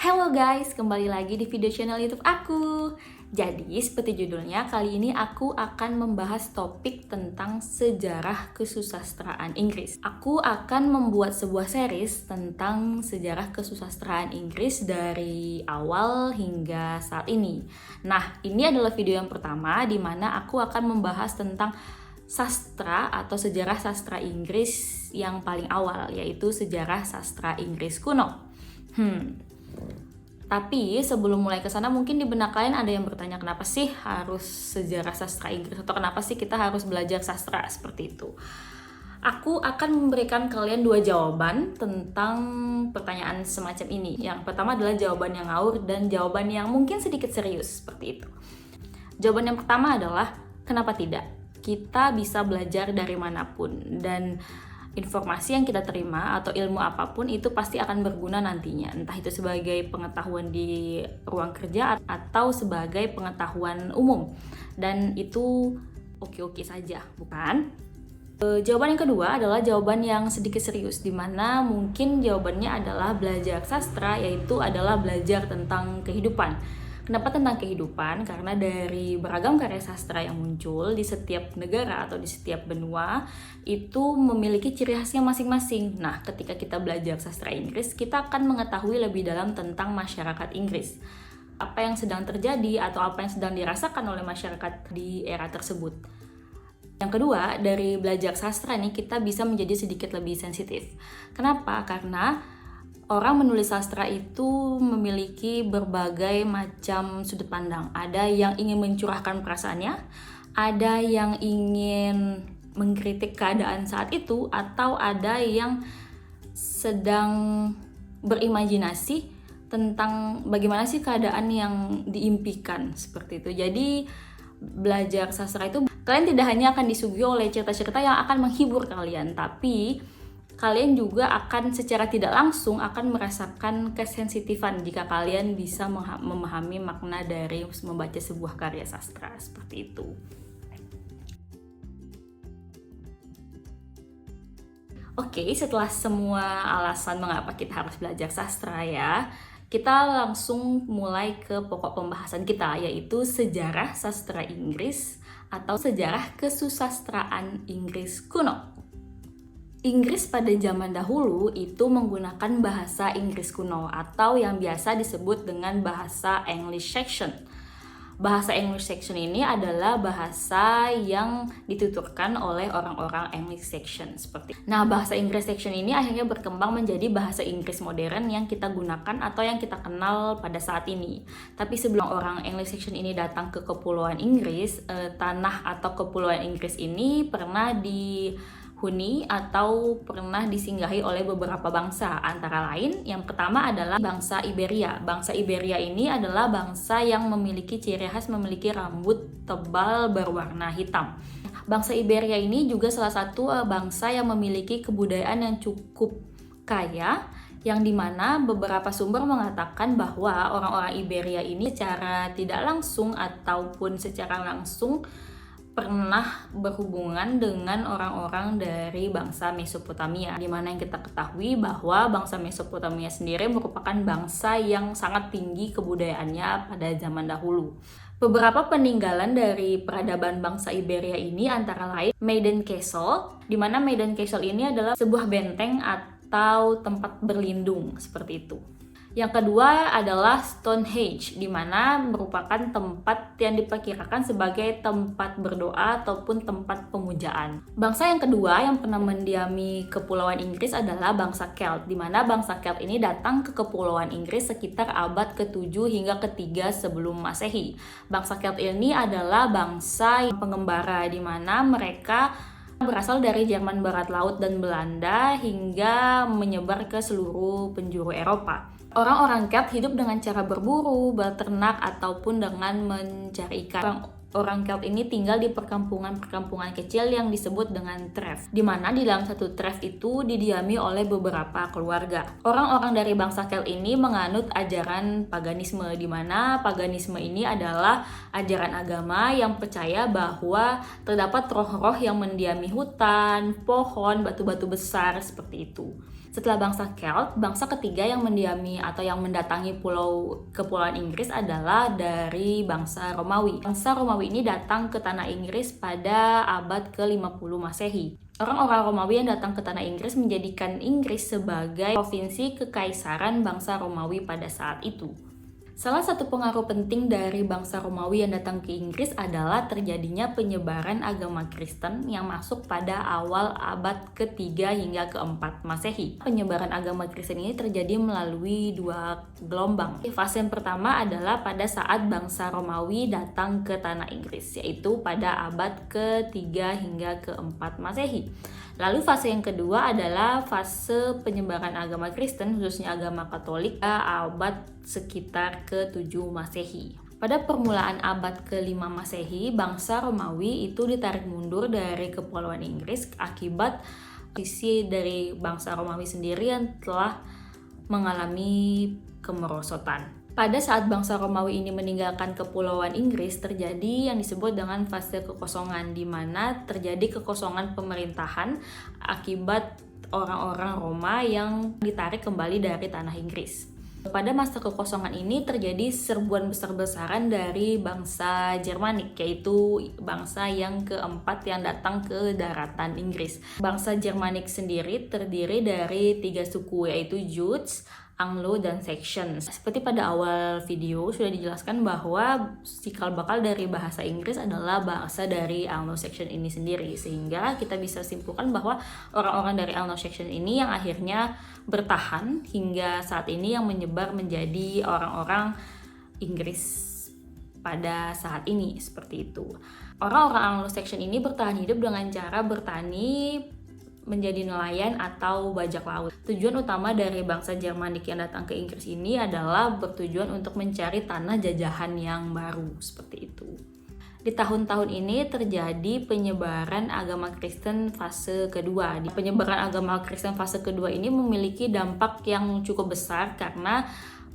Halo guys, kembali lagi di video channel YouTube aku. Jadi, seperti judulnya, kali ini aku akan membahas topik tentang sejarah kesusastraan Inggris. Aku akan membuat sebuah series tentang sejarah kesusastraan Inggris dari awal hingga saat ini. Nah, ini adalah video yang pertama di mana aku akan membahas tentang sastra atau sejarah sastra Inggris yang paling awal, yaitu sejarah sastra Inggris kuno. Tapi sebelum mulai ke sana mungkin di benak kalian ada yang bertanya kenapa sih harus sejarah sastra Inggris atau kenapa sih kita harus belajar sastra seperti itu. Aku akan memberikan kalian dua jawaban tentang pertanyaan semacam ini. Yang pertama adalah jawaban yang ngawur dan jawaban yang mungkin sedikit serius seperti itu. Jawaban yang pertama adalah kenapa tidak? Kita bisa belajar dari manapun dan informasi yang kita terima atau ilmu apapun itu pasti akan berguna nantinya, entah itu sebagai pengetahuan di ruang kerja atau sebagai pengetahuan umum, dan itu oke-oke saja, bukan? Jawaban yang kedua adalah jawaban yang sedikit serius, dimana mungkin jawabannya adalah belajar sastra, yaitu adalah belajar tentang kehidupan. Kenapa tentang kehidupan? Karena dari beragam karya sastra yang muncul di setiap negara atau di setiap benua itu memiliki ciri khasnya masing-masing. Nah, ketika kita belajar sastra Inggris, kita akan mengetahui lebih dalam tentang masyarakat Inggris. Apa yang sedang terjadi atau apa yang sedang dirasakan oleh masyarakat di era tersebut. Yang kedua, dari belajar sastra nih kita bisa menjadi sedikit lebih sensitif. Kenapa? Karena orang menulis sastra itu memiliki berbagai macam sudut pandang. Ada yang ingin mencurahkan perasaannya, ada yang ingin mengkritik keadaan saat itu, atau ada yang sedang berimajinasi tentang bagaimana sih keadaan yang diimpikan seperti itu. Jadi belajar sastra itu kalian tidak hanya akan disuguhi oleh cerita-cerita yang akan menghibur kalian, tapi kalian juga akan secara tidak langsung akan merasakan kesensitifan jika kalian bisa memahami makna dari membaca sebuah karya sastra seperti itu. Oke, setelah semua alasan mengapa kita harus belajar sastra ya, kita langsung mulai ke pokok pembahasan kita, yaitu sejarah sastra Inggris atau sejarah kesusastraan Inggris kuno. Inggris pada zaman dahulu itu menggunakan bahasa Inggris kuno atau yang biasa disebut dengan bahasa English Saxon. Bahasa English Saxon ini adalah bahasa yang dituturkan oleh orang-orang English Saxon seperti. Nah, bahasa Inggris Saxon ini akhirnya berkembang menjadi bahasa Inggris modern yang kita gunakan atau yang kita kenal pada saat ini. Tapi sebelum orang English Saxon ini datang ke Kepulauan Inggris, tanah atau Kepulauan Inggris ini pernah dihuni atau pernah disinggahi oleh beberapa bangsa, antara lain yang pertama adalah bangsa Iberia. Bangsa Iberia ini adalah bangsa yang memiliki ciri khas memiliki rambut tebal berwarna hitam. Bangsa Iberia ini juga salah satu bangsa yang memiliki kebudayaan yang cukup kaya, yang dimana beberapa sumber mengatakan bahwa orang-orang Iberia ini secara tidak langsung ataupun secara langsung pernah berhubungan dengan orang-orang dari bangsa Mesopotamia, di mana yang kita ketahui bahwa bangsa Mesopotamia sendiri merupakan bangsa yang sangat tinggi kebudayaannya pada zaman dahulu. Beberapa peninggalan dari peradaban bangsa Iberia ini antara lain Maiden Castle, di mana Maiden Castle ini adalah sebuah benteng atau tempat berlindung seperti itu. Yang kedua adalah Stonehenge, di mana merupakan tempat yang diperkirakan sebagai tempat berdoa ataupun tempat pemujaan. Bangsa yang kedua yang pernah mendiami Kepulauan Inggris adalah bangsa Celt, di mana bangsa Celt ini datang ke Kepulauan Inggris sekitar abad ke-7 hingga ke-3 sebelum Masehi. Bangsa Celt ini adalah bangsa yang pengembara, di mana mereka berasal dari Jerman Barat Laut dan Belanda hingga menyebar ke seluruh penjuru Eropa. Orang-orang Celt hidup dengan cara berburu, beternak, ataupun dengan mencari ikan. Orang Celt ini tinggal di perkampungan-perkampungan kecil yang disebut dengan tref, di mana di dalam satu tref itu didiami oleh beberapa keluarga. Orang-orang dari bangsa Celt ini menganut ajaran paganisme, di mana paganisme ini adalah ajaran agama yang percaya bahwa terdapat roh-roh yang mendiami hutan, pohon, batu-batu besar seperti itu. Setelah bangsa Celt, bangsa ketiga yang mendiami atau yang mendatangi kepulauan Inggris adalah dari bangsa Romawi. Bangsa Romawi ini datang ke tanah Inggris pada abad ke-50 Masehi. Orang-orang Romawi yang datang ke tanah Inggris menjadikan Inggris sebagai provinsi kekaisaran bangsa Romawi pada saat itu. Salah satu pengaruh penting dari bangsa Romawi yang datang ke Inggris adalah terjadinya penyebaran agama Kristen yang masuk pada awal abad ke-3 hingga ke-4 Masehi. Penyebaran agama Kristen ini terjadi melalui dua gelombang. Fase yang pertama adalah pada saat bangsa Romawi datang ke tanah Inggris, yaitu pada abad ke-3 hingga ke-4 Masehi. Lalu fase yang kedua adalah fase penyebaran agama Kristen, khususnya agama Katolik, pada abad sekitar ke-7 Masehi. Pada permulaan abad ke-5 Masehi, bangsa Romawi itu ditarik mundur dari kepulauan Inggris akibat visi dari bangsa Romawi sendiri yang telah mengalami kemerosotan. Pada saat bangsa Romawi ini meninggalkan kepulauan Inggris, terjadi yang disebut dengan fase kekosongan, di mana terjadi kekosongan pemerintahan akibat orang-orang Roma yang ditarik kembali dari tanah Inggris. Pada masa kekosongan ini terjadi serbuan besar-besaran dari bangsa Jermanik, yaitu bangsa yang keempat yang datang ke daratan Inggris. Bangsa Jermanik sendiri terdiri dari 3 suku, yaitu Jutes, Anglo, dan Saxon. Seperti pada awal video sudah dijelaskan bahwa cikal bakal dari bahasa Inggris adalah bahasa dari Anglo-Saxon ini sendiri, sehingga kita bisa simpulkan bahwa orang-orang dari Anglo-Saxon ini yang akhirnya bertahan hingga saat ini yang menyebar menjadi orang-orang Inggris pada saat ini, seperti itu. Orang-orang Anglo-Saxon ini bertahan hidup dengan cara bertani, menjadi nelayan atau bajak laut. Tujuan utama dari bangsa Jermanik yang datang ke Inggris ini adalah bertujuan untuk mencari tanah jajahan yang baru, seperti itu. Di tahun-tahun ini terjadi penyebaran agama Kristen fase kedua. Penyebaran agama Kristen fase kedua ini memiliki dampak yang cukup besar karena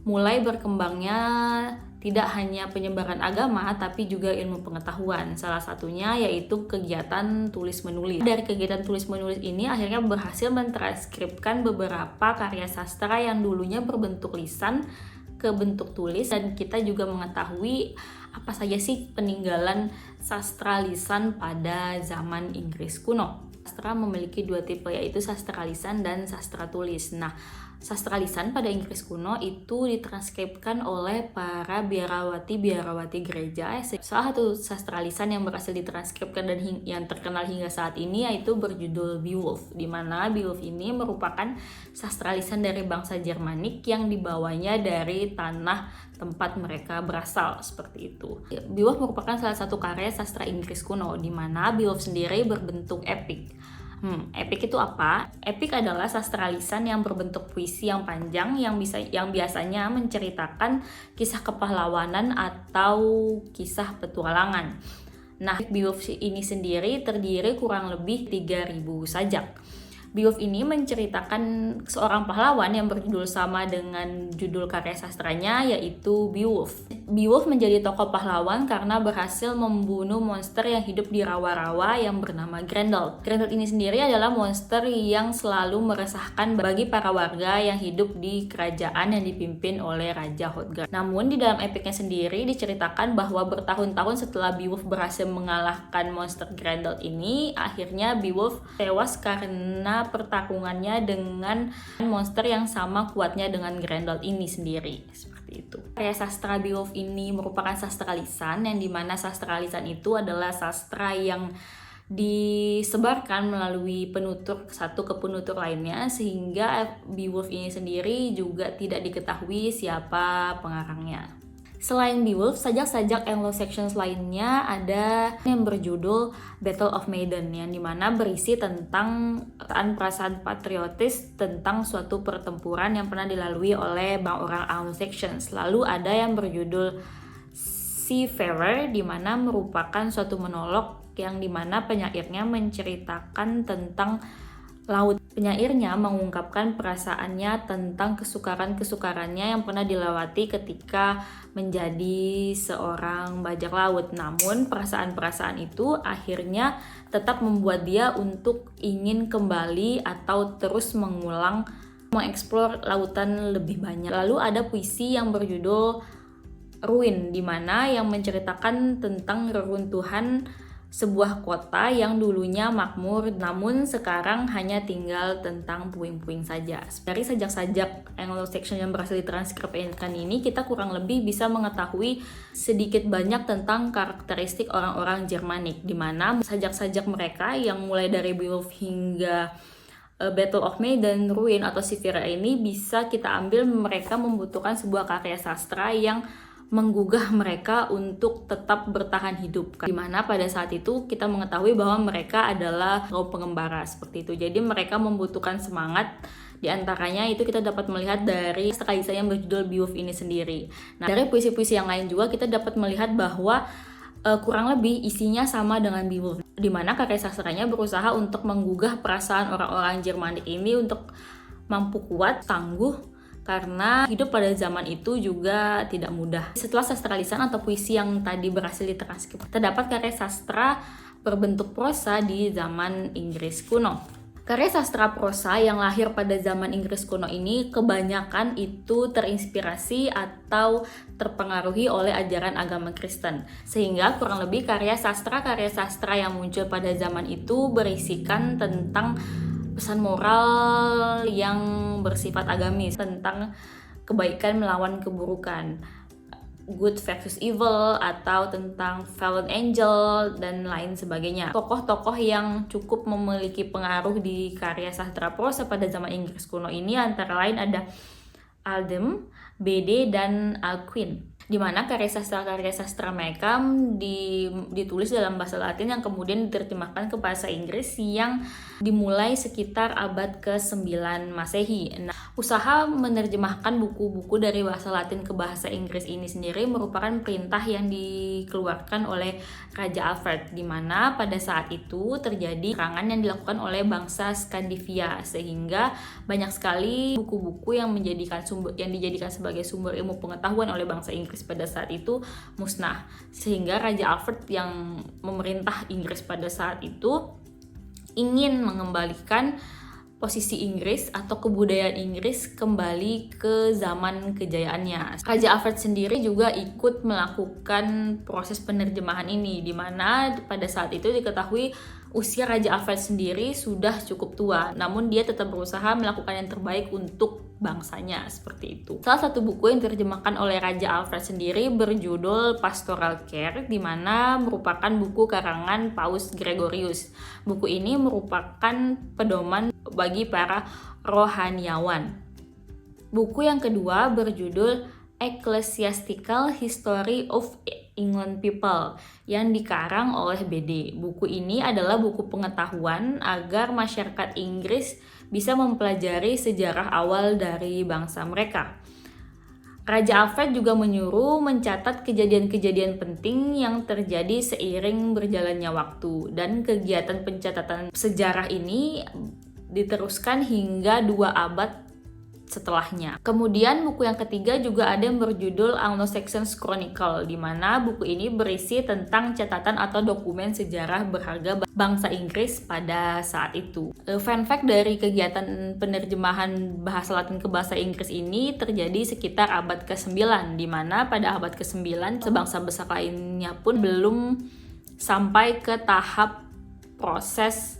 mulai berkembangnya tidak hanya penyebaran agama tapi juga ilmu pengetahuan. Salah satunya yaitu kegiatan tulis-menulis. Dari kegiatan tulis-menulis ini akhirnya berhasil mentranskripkan beberapa karya sastra yang dulunya berbentuk lisan ke bentuk tulis, dan kita juga mengetahui apa saja sih peninggalan sastra lisan pada zaman Inggris kuno. Sastra memiliki 2 tipe, yaitu sastra lisan dan sastra tulis. Nah, sastra lisan pada Inggris kuno itu ditranskripsikan oleh para biarawati gereja. Salah satu sastra lisan yang berhasil ditranskripsikan dan yang terkenal hingga saat ini yaitu berjudul Beowulf, di mana Beowulf ini merupakan sastra lisan dari bangsa Jermanik yang dibawanya dari tanah tempat mereka berasal, seperti itu. Beowulf merupakan salah satu karya sastra Inggris kuno, di mana Beowulf sendiri berbentuk epik. Epik itu apa? Epik adalah sastra lisan yang berbentuk puisi yang panjang yang biasanya menceritakan kisah kepahlawanan atau kisah petualangan. Nah, Beowulf ini sendiri terdiri kurang lebih 3.000 sajak. Beowulf ini menceritakan seorang pahlawan yang berjudul sama dengan judul karya sastranya, yaitu Beowulf. Beowulf menjadi tokoh pahlawan karena berhasil membunuh monster yang hidup di rawa-rawa yang bernama Grendel. Grendel ini sendiri adalah monster yang selalu meresahkan bagi para warga yang hidup di kerajaan yang dipimpin oleh Raja Hrothgar. Namun di dalam epiknya sendiri diceritakan bahwa bertahun-tahun setelah Beowulf berhasil mengalahkan monster Grendel ini, akhirnya Beowulf tewas karena pertarungannya dengan monster yang sama kuatnya dengan Grendel ini sendiri, seperti itu. Karya sastra Beowulf ini merupakan sastra lisan, yang dimana sastra lisan itu adalah sastra yang disebarkan melalui penutur satu ke penutur lainnya, sehingga Beowulf ini sendiri juga tidak diketahui siapa pengarangnya. Selain Beowulf, sajak-sajak Anglo-Saxon lainnya ada yang berjudul Battle of Maidan, yang dimana berisi tentang perasaan patriotis tentang suatu pertempuran yang pernah dilalui oleh orang Anglo-Saxon. Lalu ada yang berjudul Seafarer, di mana merupakan suatu monolog yang dimana penyairnya menceritakan tentang laut. Penyairnya mengungkapkan perasaannya tentang kesukaran-kesukarannya yang pernah dilewati ketika menjadi seorang bajak laut. Namun perasaan-perasaan itu akhirnya tetap membuat dia untuk ingin kembali atau terus mengeksplor lautan lebih banyak. Lalu ada puisi yang berjudul Ruin, di mana yang menceritakan tentang reruntuhan sebuah kota yang dulunya makmur namun sekarang hanya tinggal tentang puing-puing saja. Dari sajak-sajak Anglo-Saxon yang berhasil ditranskripsikan ini, kita kurang lebih bisa mengetahui sedikit banyak tentang karakteristik orang-orang Jermanik, di mana sajak-sajak mereka yang mulai dari Beowulf hingga Battle of May dan Ruin atau Seafarer ini bisa kita ambil mereka membutuhkan sebuah karya sastra yang menggugah mereka untuk tetap bertahan hidup, dimana pada saat itu kita mengetahui bahwa mereka adalah kaum pengembara seperti itu. Jadi mereka membutuhkan semangat. Di antaranya itu kita dapat melihat dari kisah yang berjudul Beowulf ini sendiri. Nah, dari puisi-puisi yang lain juga kita dapat melihat bahwa kurang lebih isinya sama dengan Beowulf, di mana karya sastranya berusaha untuk menggugah perasaan orang-orang Jermanik ini untuk mampu kuat, tangguh, karena hidup pada zaman itu juga tidak mudah. Setelah sastra lisan atau puisi yang tadi berhasil ditranskrip, terdapat karya sastra berbentuk prosa di zaman Inggris kuno. Karya sastra prosa yang lahir pada zaman Inggris kuno ini kebanyakan itu terinspirasi atau terpengaruhi oleh ajaran agama Kristen. Sehingga kurang lebih karya sastra yang muncul pada zaman itu berisikan tentang pesan moral yang bersifat agamis, tentang kebaikan melawan keburukan, good versus evil, atau tentang fallen angel dan lain sebagainya. Tokoh-tokoh yang cukup memiliki pengaruh di karya sastra prosa pada zaman Inggris kuno ini antara lain ada Aldem, Bede, dan Alcuin, di mana karya sastra mereka ditulis dalam bahasa Latin yang kemudian diterjemahkan ke bahasa Inggris yang dimulai sekitar abad ke-9 Masehi. Nah, usaha menerjemahkan buku-buku dari bahasa Latin ke bahasa Inggris ini sendiri merupakan perintah yang dikeluarkan oleh Raja Alfred, di mana pada saat itu terjadi serangan yang dilakukan oleh bangsa Skandinavia, sehingga banyak sekali buku-buku yang dijadikan sebagai sumber ilmu pengetahuan oleh bangsa Inggris pada saat itu musnah, sehingga Raja Alfred yang memerintah Inggris pada saat itu ingin mengembalikan posisi Inggris atau kebudayaan Inggris kembali ke zaman kejayaannya. Raja Alfred sendiri juga ikut melakukan proses penerjemahan ini, di mana pada saat itu diketahui usia Raja Alfred sendiri sudah cukup tua, namun dia tetap berusaha melakukan yang terbaik untuk bangsanya, seperti itu. Salah satu buku yang diterjemahkan oleh Raja Alfred sendiri berjudul Pastoral Care, di mana merupakan buku karangan Paus Gregorius. Buku ini merupakan pedoman bagi para rohaniawan. Buku yang kedua berjudul Ecclesiastical History of England People yang dikarang oleh Bede. Buku ini adalah buku pengetahuan agar masyarakat Inggris bisa mempelajari sejarah awal dari bangsa mereka. Raja Alfred juga menyuruh mencatat kejadian-kejadian penting yang terjadi seiring berjalannya waktu, dan kegiatan pencatatan sejarah ini diteruskan hingga 2 abad setelahnya. Kemudian buku yang ketiga juga ada yang berjudul Anglo-Saxon Chronicle, di mana buku ini berisi tentang catatan atau dokumen sejarah berharga bangsa Inggris pada saat itu. Fun fact dari kegiatan penerjemahan bahasa Latin ke bahasa Inggris ini terjadi sekitar abad ke-9, di mana pada abad ke-9 sebangsa-bangsa lainnya pun belum sampai ke tahap proses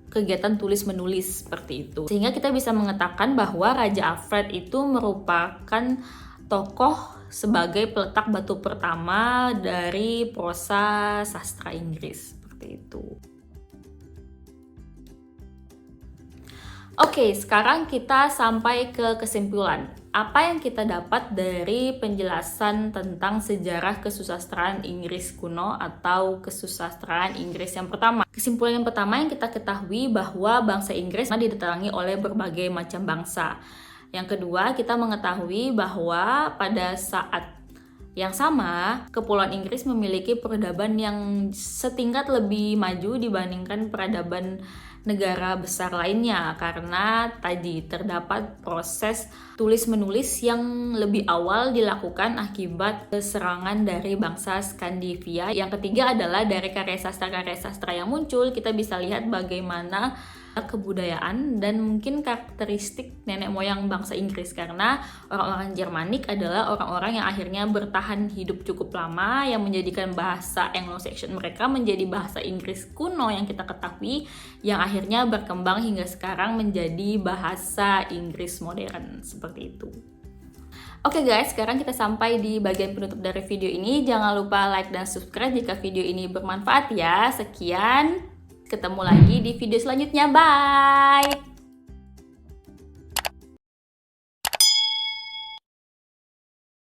kegiatan tulis-menulis seperti itu. Sehingga kita bisa mengatakan bahwa Raja Alfred itu merupakan tokoh sebagai peletak batu pertama dari prosa sastra Inggris, seperti itu. Oke, sekarang kita sampai ke kesimpulan. Apa yang kita dapat dari penjelasan tentang sejarah kesusastraan Inggris kuno atau kesusastraan Inggris yang pertama? Kesimpulan yang pertama yang kita ketahui bahwa bangsa Inggris didatangi oleh berbagai macam bangsa. Yang kedua, kita mengetahui bahwa pada saat Yang sama, Kepulauan Inggris memiliki peradaban yang setingkat lebih maju dibandingkan peradaban negara besar lainnya karena tadi terdapat proses tulis-menulis yang lebih awal dilakukan akibat serangan dari bangsa Skandinavia. Yang ketiga adalah dari karya sastra yang muncul, kita bisa lihat bagaimana kebudayaan dan mungkin karakteristik nenek moyang bangsa Inggris, karena orang-orang Jermanik adalah orang-orang yang akhirnya bertahan hidup cukup lama yang menjadikan bahasa Anglo-Saxon mereka menjadi bahasa Inggris kuno yang kita ketahui, yang akhirnya berkembang hingga sekarang menjadi bahasa Inggris modern seperti itu. Oke guys, sekarang kita sampai di bagian penutup dari video ini. Jangan lupa like dan subscribe jika video ini bermanfaat ya. Sekian, ketemu lagi di video selanjutnya. Bye!